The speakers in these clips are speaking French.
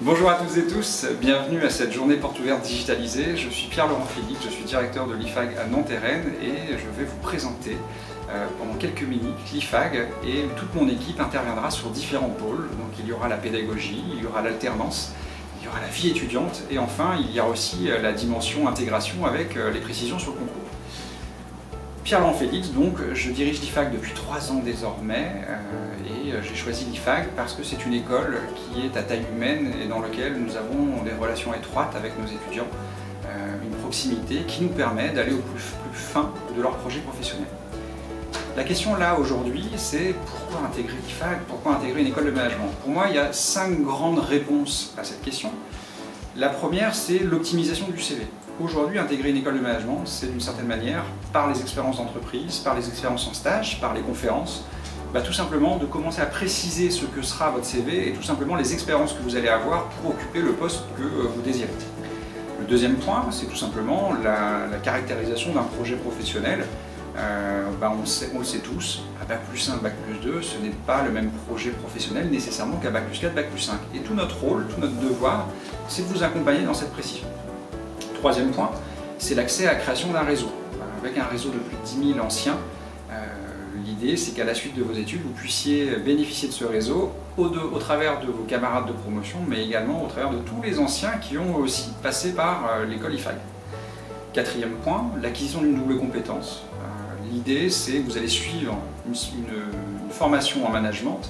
Bonjour à toutes et tous, bienvenue à cette journée porte ouverte digitalisée. Je suis Pierre-Laurent Philippe, je suis directeur de l'IFAG à Nantes-et-Rennes et je vais vous présenter pendant quelques minutes l'IFAG et toute mon équipe interviendra sur différents pôles. Donc il y aura la pédagogie, il y aura l'alternance, il y aura la vie étudiante et enfin il y a aussi la dimension intégration avec les précisions sur le concours. Pierre-Laurent Philippe, donc je dirige l'IFAG depuis 3 ans désormais et j'ai choisi l'IFAG parce que c'est une école qui est à taille humaine et dans laquelle nous avons des relations étroites avec nos étudiants, une proximité qui nous permet d'aller au plus fin de leur projet professionnel. La question là aujourd'hui, c'est pourquoi intégrer l'IFAG, pourquoi intégrer une école de management? Pour moi, il y a 5 grandes réponses à cette question. La première, c'est l'optimisation du CV. Aujourd'hui, intégrer une école de management, c'est d'une certaine manière, par les expériences d'entreprise, par les expériences en stage, par les conférences, tout simplement de commencer à préciser ce que sera votre CV et tout simplement les expériences que vous allez avoir pour occuper le poste que vous désirez. Le deuxième point, c'est tout simplement la caractérisation d'un projet professionnel. On le sait tous, à Bac+1, Bac+2, ce n'est pas le même projet professionnel nécessairement qu'à Bac+4, Bac+5. Et tout notre rôle, tout notre devoir, c'est de vous accompagner dans cette précision. Troisième point, c'est l'accès à la création d'un réseau. Avec un réseau de plus de 10 000 anciens, l'idée c'est qu'à la suite de vos études, vous puissiez bénéficier de ce réseau au travers de vos camarades de promotion, mais également au travers de tous les anciens qui ont aussi passé par l'école IFAG. Quatrième point, l'acquisition d'une double compétence. L'idée c'est que vous allez suivre une formation en management.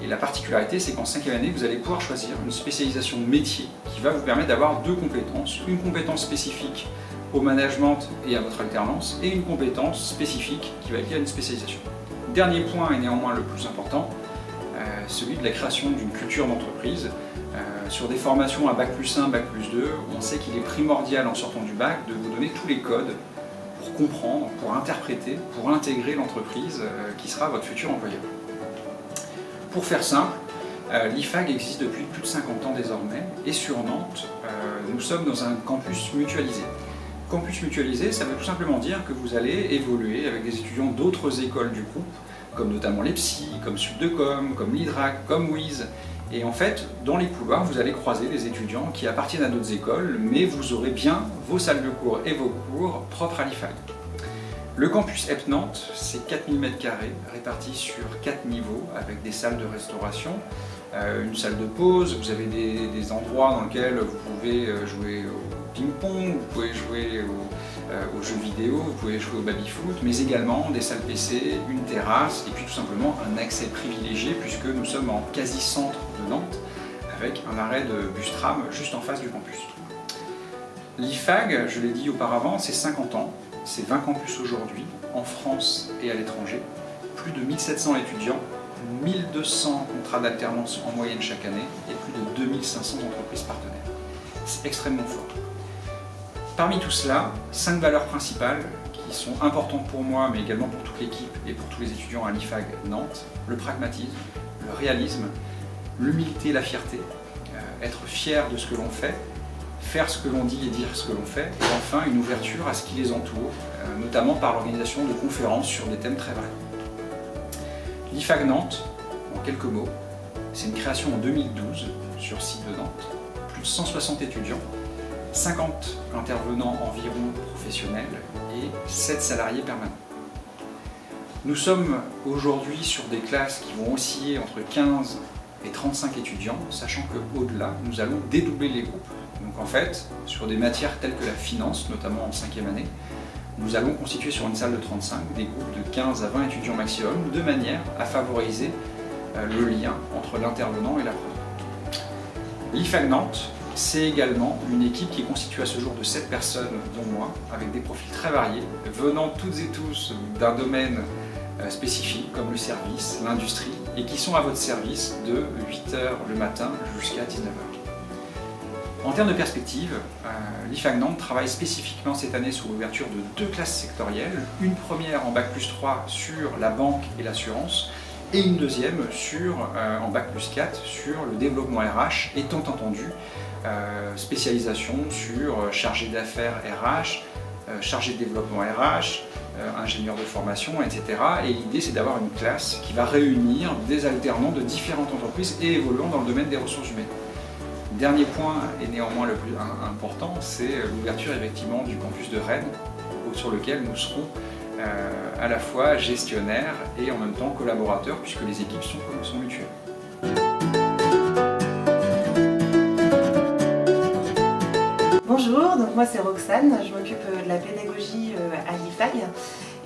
Et la particularité, c'est qu'en 5e année, vous allez pouvoir choisir une spécialisation métier qui va vous permettre d'avoir 2 compétences. Une compétence spécifique au management et à votre alternance, et une compétence spécifique qui va être liée à une spécialisation. Dernier point, et néanmoins le plus important, celui de la création d'une culture d'entreprise. Sur des formations à Bac+1, Bac+2, on sait qu'il est primordial en sortant du bac de vous donner tous les codes pour comprendre, pour interpréter, pour intégrer l'entreprise qui sera votre futur employeur. Pour faire simple, l'IFAG existe depuis plus de 50 ans désormais et sur Nantes, nous sommes dans un campus mutualisé. Campus mutualisé, ça veut tout simplement dire que vous allez évoluer avec des étudiants d'autres écoles du groupe, comme notamment l'EPSI, comme Sud-de-Com, comme l'IDRAC, comme WISE. Et en fait, dans les couloirs, vous allez croiser des étudiants qui appartiennent à d'autres écoles, mais vous aurez bien vos salles de cours et vos cours propres à l'IFAG. Le campus EP Nantes, c'est 4000 m² répartis sur 4 niveaux avec des salles de restauration, une salle de pause, vous avez des endroits dans lesquels vous pouvez jouer au ping-pong, vous pouvez jouer aux jeux vidéo, vous pouvez jouer au baby-foot, mais également des salles PC, une terrasse et puis tout simplement un accès privilégié puisque nous sommes en quasi-centre de Nantes avec un arrêt de bus-tram juste en face du campus. L'IFAG, je l'ai dit auparavant, c'est 50 ans. C'est 20 campus aujourd'hui, en France et à l'étranger, plus de 1700 étudiants, 1200 contrats d'alternance en moyenne chaque année et plus de 2500 entreprises partenaires. C'est extrêmement fort. Parmi tout cela, 5 valeurs principales qui sont importantes pour moi, mais également pour toute l'équipe et pour tous les étudiants à l'IFAG Nantes: le pragmatisme, le réalisme, l'humilité et la fierté, être fier de ce que l'on fait, faire ce que l'on dit et dire ce que l'on fait, et enfin une ouverture à ce qui les entoure, notamment par l'organisation de conférences sur des thèmes très variés. L'IFAG Nantes, en quelques mots, c'est une création en 2012 sur site de Nantes, plus de 160 étudiants, 50 intervenants environ professionnels et 7 salariés permanents. Nous sommes aujourd'hui sur des classes qui vont osciller entre 15 et 35 étudiants, sachant qu'au-delà, nous allons dédoubler les groupes. Donc en fait, sur des matières telles que la finance, notamment en 5e année, nous allons constituer sur une salle de 35 des groupes de 15 à 20 étudiants maximum, de manière à favoriser le lien entre l'intervenant et l'apprenant. L'IFAG Nantes, c'est également une équipe qui est constituée à ce jour de 7 personnes, dont moi, avec des profils très variés, venant toutes et tous d'un domaine spécifiques comme le service, l'industrie, et qui sont à votre service de 8h le matin jusqu'à 19h. En termes de perspective, l'IFAG Nantes travaille spécifiquement cette année sur l'ouverture de 2 classes sectorielles, une première en Bac+3 sur la banque et l'assurance, et une deuxième en Bac+4 sur le développement RH, étant entendu spécialisation sur chargé d'affaires RH, chargé de développement RH, ingénieur de formation, etc. Et l'idée, c'est d'avoir une classe qui va réunir des alternants de différentes entreprises et évoluant dans le domaine des ressources humaines. Dernier point, et néanmoins le plus important, c'est l'ouverture effectivement du campus de Rennes, sur lequel nous serons à la fois gestionnaires et en même temps collaborateurs, puisque les équipes sont mutuelles. Bonjour, donc moi c'est Roxane, je m'occupe de la pédagogie à l'IFAG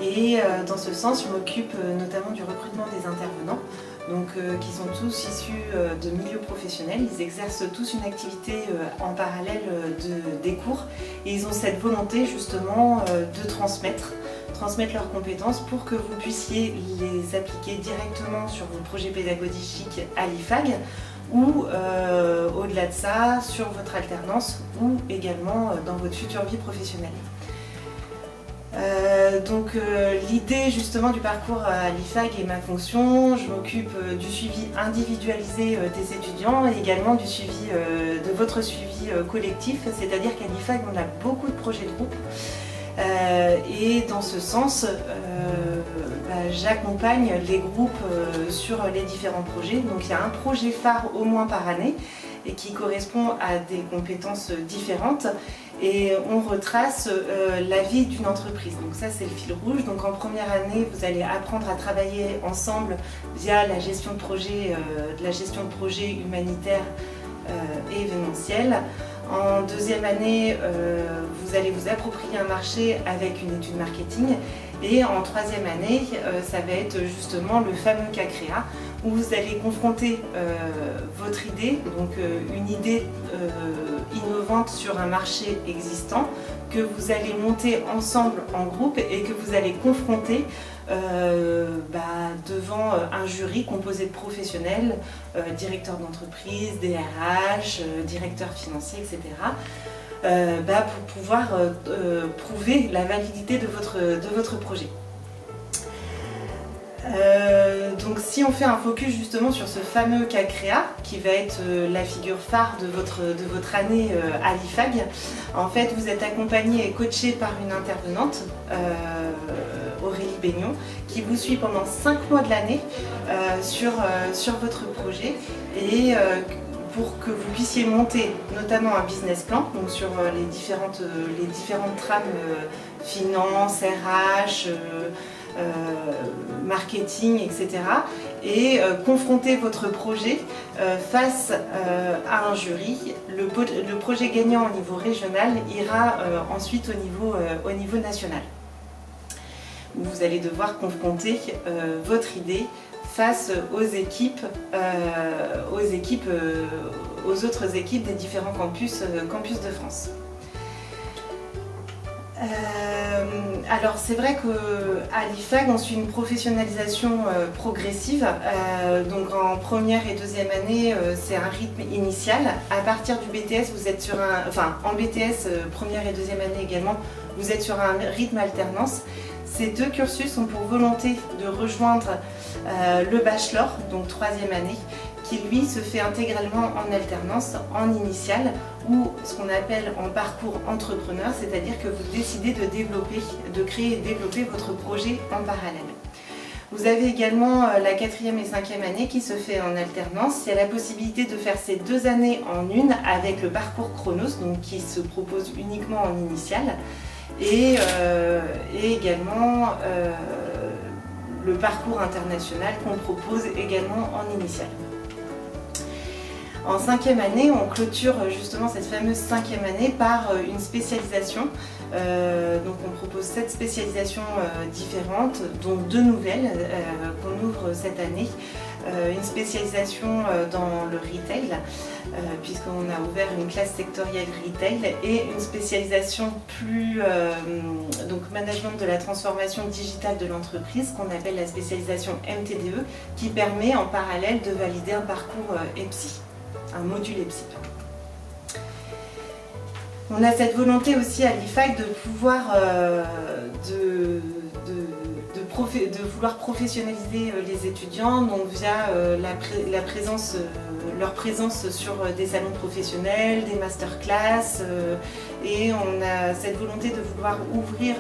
et dans ce sens je m'occupe notamment du recrutement des intervenants, qui sont tous issus de milieux professionnels. Ils exercent tous une activité en parallèle des cours et ils ont cette volonté justement de transmettre leurs compétences pour que vous puissiez les appliquer directement sur vos projets pédagogiques à l'IFAG ou au-delà de ça sur votre alternance ou également dans votre future vie professionnelle. L'idée justement du parcours à l'IFAG et ma fonction, je m'occupe du suivi individualisé des étudiants et également du suivi de votre suivi collectif, c'est-à-dire qu'à l'IFAG on a beaucoup de projets de groupe et dans ce sens j'accompagne les groupes sur les différents projets. Donc il y a un projet phare au moins par année et qui correspond à des compétences différentes et on retrace la vie d'une entreprise. Donc ça c'est le fil rouge. Donc en première année vous allez apprendre à travailler ensemble via la gestion de projet humanitaire et événementiel. En deuxième année, vous allez vous approprier un marché avec une étude marketing. Et en troisième année, ça va être justement le fameux cas créa, où vous allez confronter votre idée, donc une idée innovante sur un marché existant, que vous allez monter ensemble en groupe et que vous allez confronter devant un jury composé de professionnels, directeurs d'entreprise, DRH, directeurs financiers, etc. Pour pouvoir prouver la validité de votre projet. Donc si on fait un focus justement sur ce fameux cas créa qui va être la figure phare de votre année à l'IFAG, en fait vous êtes accompagné et coaché par une intervenante, Aurélie Baignon, qui vous suit pendant 5 mois de l'année sur votre projet et pour que vous puissiez monter notamment un business plan, donc sur les différentes trames finance, RH, marketing, etc. et confronter votre projet face à un jury. Le projet gagnant au niveau régional ira ensuite au niveau national. Vous allez devoir confronter votre idée face aux autres équipes des différents campus de France. Alors c'est vrai qu'à l'IFAG on suit une professionnalisation progressive, donc en première et deuxième année c'est un rythme initial. À partir du BTS vous êtes en BTS première et deuxième année également, vous êtes sur un rythme alternance. Ces deux cursus ont pour volonté de rejoindre le bachelor, donc troisième année, qui lui se fait intégralement en alternance, en initiale, ou ce qu'on appelle en parcours entrepreneur, c'est-à-dire que vous décidez de créer et développer votre projet en parallèle. Vous avez également la quatrième et cinquième année qui se fait en alternance. Il y a la possibilité de faire ces 2 années en une avec le parcours Chronos, donc qui se propose uniquement en initiale, et également le parcours international qu'on propose également en initiale. En 5e année, on clôture justement cette fameuse 5e année par une spécialisation. Donc on propose 7 spécialisations différentes, dont 2 nouvelles qu'on ouvre cette année. Une spécialisation dans le retail, puisqu'on a ouvert une classe sectorielle retail, et une spécialisation plus donc management de la transformation digitale de l'entreprise, qu'on appelle la spécialisation MTDE, qui permet en parallèle de valider un parcours EPSI, un module EPSI. On a cette volonté aussi à l'IFAG de pouvoir de vouloir professionnaliser les étudiants, donc via leur présence sur des salons professionnels, des masterclass, et on a cette volonté de vouloir ouvrir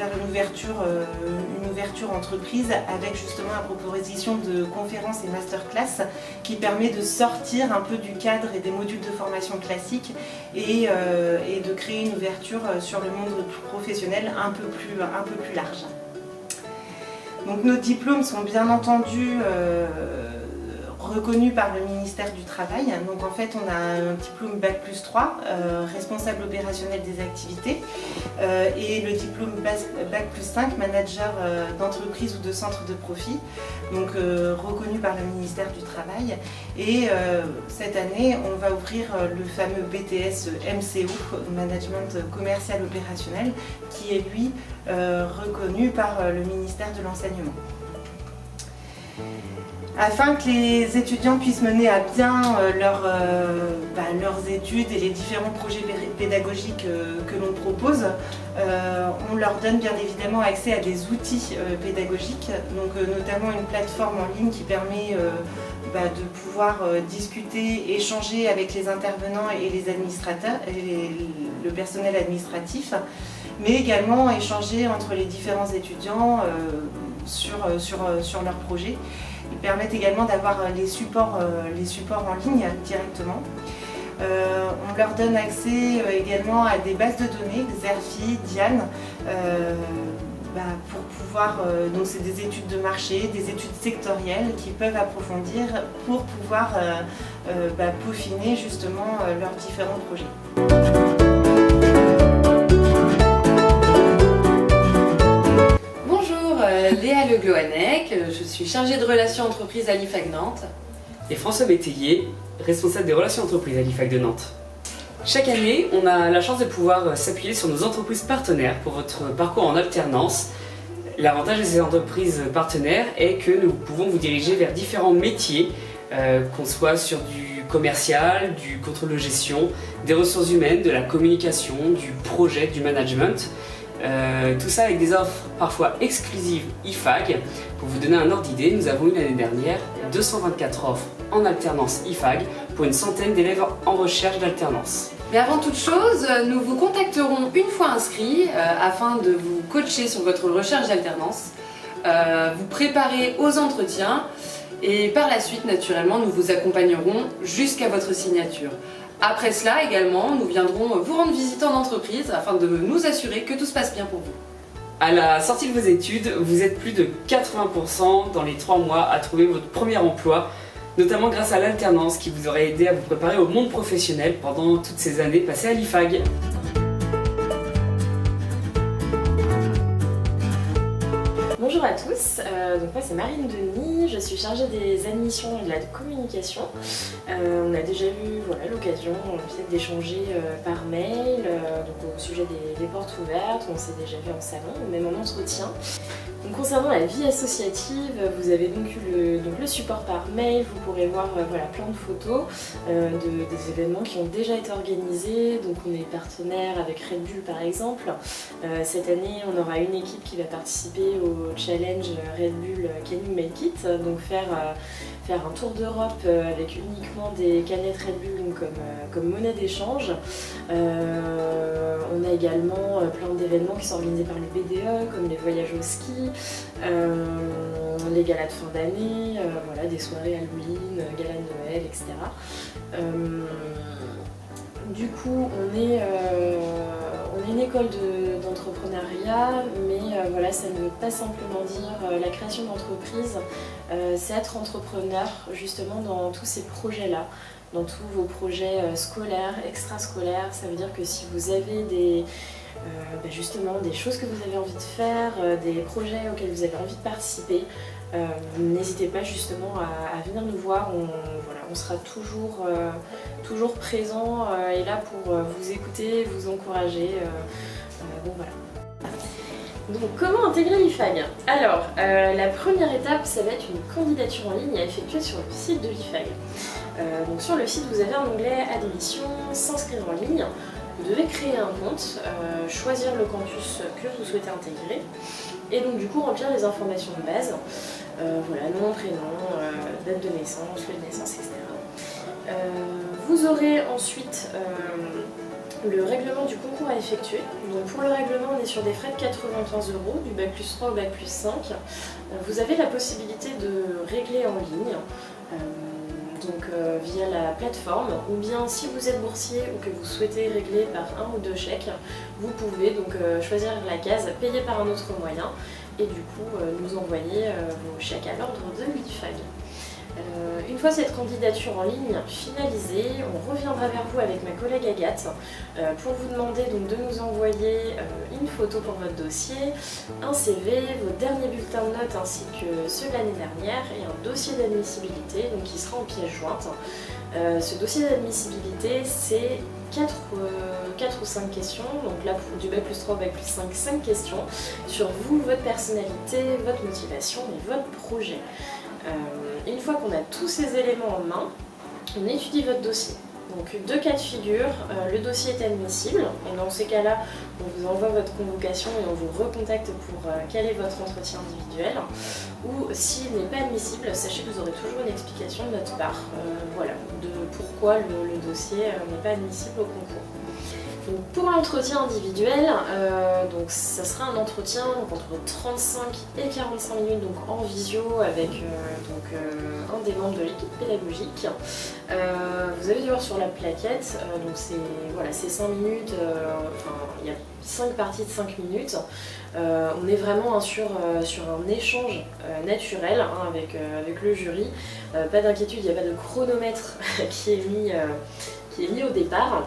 faire une ouverture entreprise avec justement la proposition de conférences et masterclass qui permet de sortir un peu du cadre et des modules de formation classiques et de créer une ouverture sur le monde professionnel un peu plus large. Donc nos diplômes sont bien entendu reconnus par le ministère du Travail. Donc en fait on a un diplôme Bac+3, responsable opérationnel des activités, et le diplôme Bac+5, manager d'entreprise ou de centre de profit, donc reconnu par le ministère du Travail. Et cette année on va ouvrir le fameux BTS MCO, Management Commercial Opérationnel, qui est lui reconnu par le ministère de l'Enseignement. Afin que les étudiants puissent mener à bien leurs études et les différents projets pédagogiques que l'on propose, on leur donne bien évidemment accès à des outils pédagogiques, donc notamment une plateforme en ligne qui permet de pouvoir discuter, échanger avec les intervenants et les administrateurs et le personnel administratif, mais également échanger entre les différents étudiants sur leurs projets. Ils permettent également d'avoir les supports en ligne directement. On leur donne accès également à des bases de données, Xerfi, Diane, pour pouvoir, donc c'est des études de marché, des études sectorielles qu'ils peuvent approfondir pour pouvoir peaufiner justement leurs différents projets. Léa Le Gloanec, je suis chargée de relations entreprises à l'IFAG Nantes. Et François Métayer, responsable des relations entreprises à l'IFAG de Nantes. Chaque année, on a la chance de pouvoir s'appuyer sur nos entreprises partenaires pour votre parcours en alternance. L'avantage de ces entreprises partenaires est que nous pouvons vous diriger vers différents métiers, qu'on soit sur du commercial, du contrôle de gestion, des ressources humaines, de la communication, du projet, du management. Tout ça avec des offres parfois exclusives IFAG. Pour vous donner un ordre d'idée, nous avons eu l'année dernière 224 offres en alternance IFAG pour une centaine d'élèves en recherche d'alternance. Mais avant toute chose, nous vous contacterons une fois inscrits afin de vous coacher sur votre recherche d'alternance, vous préparer aux entretiens et par la suite, naturellement, nous vous accompagnerons jusqu'à votre signature. Après cela également, nous viendrons vous rendre visite en entreprise afin de nous assurer que tout se passe bien pour vous. À la sortie de vos études, vous êtes plus de 80% dans les 3 mois à trouver votre premier emploi, notamment grâce à l'alternance qui vous aurait aidé à vous préparer au monde professionnel pendant toutes ces années passées à l'IFAG. Bonjour à tous, donc moi c'est Marine Denis, je suis chargée des admissions et de la communication. On a déjà eu l'occasion peut-être d'échanger par mail donc au sujet des portes ouvertes, on s'est déjà vu en salon ou même en entretien. Donc, concernant la vie associative, vous avez donc eu le support par mail, vous pourrez voir plein de photos des événements qui ont déjà été organisés. Donc on est partenaire avec Red Bull par exemple. Cette année on aura une équipe qui va participer au challenge Red Bull Can You Make It, donc faire un tour d'Europe avec uniquement des canettes Red Bull comme monnaie d'échange. On a également plein d'événements qui sont organisés par le BDE, comme les voyages au ski, les galas de fin d'année, des soirées Halloween, galas de Noël, etc. Du coup, on est une école d'entrepreneuriat, mais ça ne veut pas simplement dire la création d'entreprise, c'est être entrepreneur justement dans tous ces projets-là, dans tous vos projets scolaires, extrascolaires. Ça veut dire que si vous avez justement des choses que vous avez envie de faire, des projets auxquels vous avez envie de participer, n'hésitez pas justement à venir nous voir, on sera toujours présent et là pour vous écouter, vous encourager. Donc comment intégrer l'IFAG? Alors la première étape, ça va être une candidature en ligne à effectuer sur le site de l'IFAG. Donc sur le site vous avez un onglet admission, s'inscrire en ligne. Vous devez créer un compte, choisir le campus que vous souhaitez intégrer et donc du coup remplir les informations de base, nom, prénom, date de naissance, lieu de naissance, etc. Vous aurez ensuite le règlement du concours à effectuer. Donc pour le règlement, on est sur des frais de 95 €, du bac plus 3 au bac plus 5. Vous avez la possibilité de régler en ligne, via la plateforme, ou bien si vous êtes boursier ou que vous souhaitez régler par 1 ou 2 chèques, vous pouvez donc choisir la case payer par un autre moyen et du coup nous envoyer vos chèques à l'ordre de l'IFAG. Une fois cette candidature en ligne finalisée, on reviendra vers vous avec ma collègue Agathe pour vous demander donc de nous envoyer une photo pour votre dossier, un CV, vos derniers bulletins de notes ainsi que ceux de l'année dernière et un dossier d'admissibilité donc qui sera en pièce jointe. Ce dossier d'admissibilité, c'est 4 ou 5 questions, donc là du bac plus 3 au bac plus 5 questions sur vous, votre personnalité, votre motivation et votre projet. Une fois qu'on a tous ces éléments en main, on étudie votre dossier. Donc 2 cas de figure, le dossier est admissible et dans ces cas-là, on vous envoie votre convocation et on vous recontacte pour caler votre entretien individuel. Ou s'il n'est pas admissible, sachez que vous aurez toujours une explication de notre part, de pourquoi le dossier n'est pas admissible au concours. Donc pour l'entretien individuel, ça sera un entretien entre 35 et 45 minutes donc en visio avec un des membres de l'équipe pédagogique. Vous allez voir sur la plaquette, c'est 5 minutes, il y a 5 parties de 5 minutes. On est vraiment sur un échange naturel avec le jury. Pas d'inquiétude, il n'y a pas de chronomètre qui est mis au départ.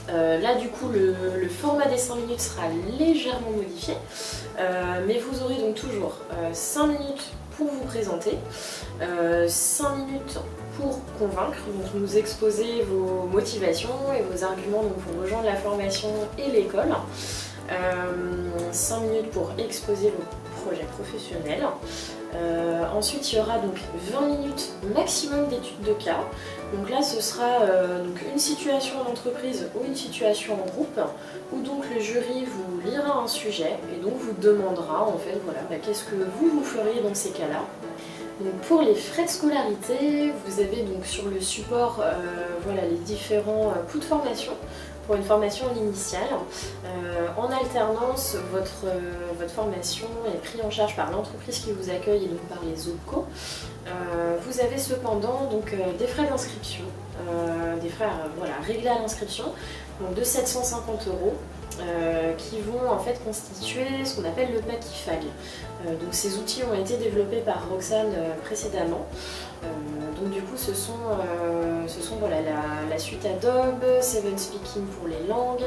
Là du coup le format des 5 minutes sera légèrement modifié, mais vous aurez donc toujours 5 minutes pour vous présenter, 5 minutes pour convaincre, donc nous exposer vos motivations et vos arguments donc pour rejoindre la formation et l'école, 5 minutes pour exposer vos projets professionnels. Ensuite il y aura donc 20 minutes maximum d'études de cas. Donc là ce sera une situation en entreprise ou une situation en groupe où donc le jury vous lira un sujet et donc vous demandera en fait qu'est-ce que vous feriez dans ces cas-là. Donc pour les frais de scolarité, vous avez donc sur le support les différents coûts de formation. Pour une formation initiale, en alternance, votre formation est prise en charge par l'entreprise qui vous accueille et donc par les OPCO. Vous avez cependant donc, des frais d'inscription, des frais à régler à l'inscription, donc de 750 €, qui vont en fait constituer ce qu'on appelle le pack IFAG. Donc ces outils ont été développés par Roxane précédemment. Donc du coup ce sont la suite Adobe, Seven Speaking pour les langues,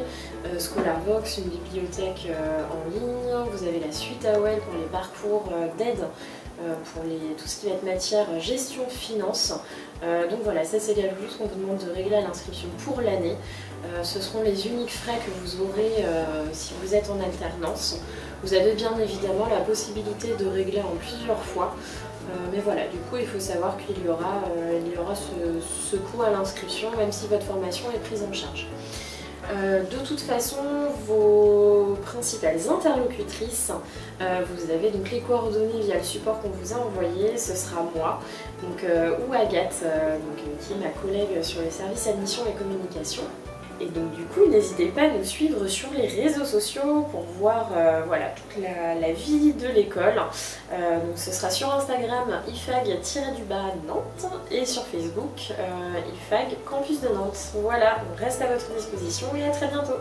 ScholarVox, une bibliothèque en ligne, vous avez la suite AOL pour les parcours d'aide pour tout ce qui va être matière gestion finance. Donc voilà, ça c'est quelque chose qu'on vous demande de régler à l'inscription pour l'année. Ce seront les uniques frais que vous aurez si vous êtes en alternance. Vous avez bien évidemment la possibilité de régler en plusieurs fois. Mais voilà, du coup il faut savoir qu'il y aura ce coût à l'inscription même si votre formation est prise en charge. De toute façon, vos principales interlocutrices, vous avez donc les coordonnées via le support qu'on vous a envoyé, ce sera moi, ou Agathe, qui est ma collègue sur les services admission et communication. Et donc du coup, n'hésitez pas à nous suivre sur les réseaux sociaux pour voir toute la vie de l'école. Donc ce sera sur Instagram ifag-Nantes et sur Facebook ifag Campus de Nantes. Voilà, on reste à votre disposition et à très bientôt.